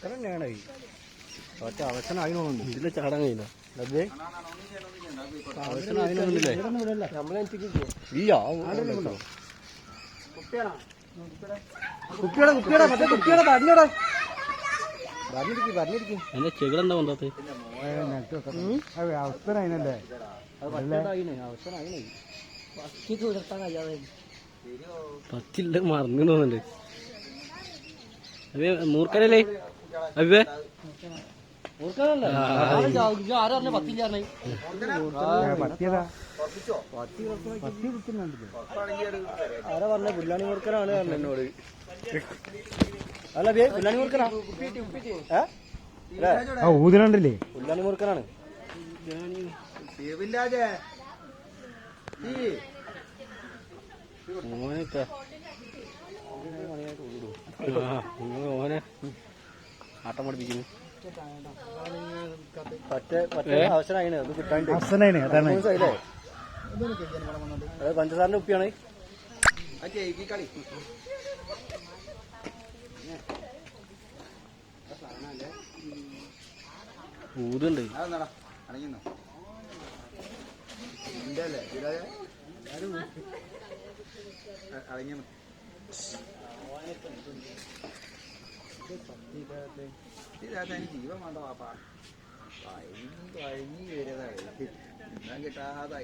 തന്നെയാണ് ഒറ്റ അവസരമായിന്നുണ്ട് ഇതിലെ ചാടാൻ കഴിയില്ല അതെ അവസരമായില്ലേ എന്റെ ചെകിടെന്താ കൊണ്ടാത്ത അവസരമായില്ലേ പറ്റില്ല മറന്നു തോന്നുന്നുണ്ട് അതെ മൂർക്കനല്ലേ അബേ ആരാ പറഞ്ഞ പുല്ലാണി മൂർക്കനാണ് പറഞ്ഞ എന്നോട് അല്ല ബേ പുല്ലാണി മൂർക്കനാ ഊതിനുണ്ടല്ലേ പുല്ലാണി മൂർക്കനാണ് ഓനൊക്കെ ഓനെ ആട്ടം പഠിപ്പിക്കുന്നു അവസരമായിന് അത് കിട്ടാണ്ട് അത് പഞ്ചസാറിന്റെ ഉപ്പിയാണ് ഊതുണ്ട് ജീവൻ വേണ്ട പാപ്പ കഴിഞ്ഞ് വരുന്നതാണ് കിട്ടാതെ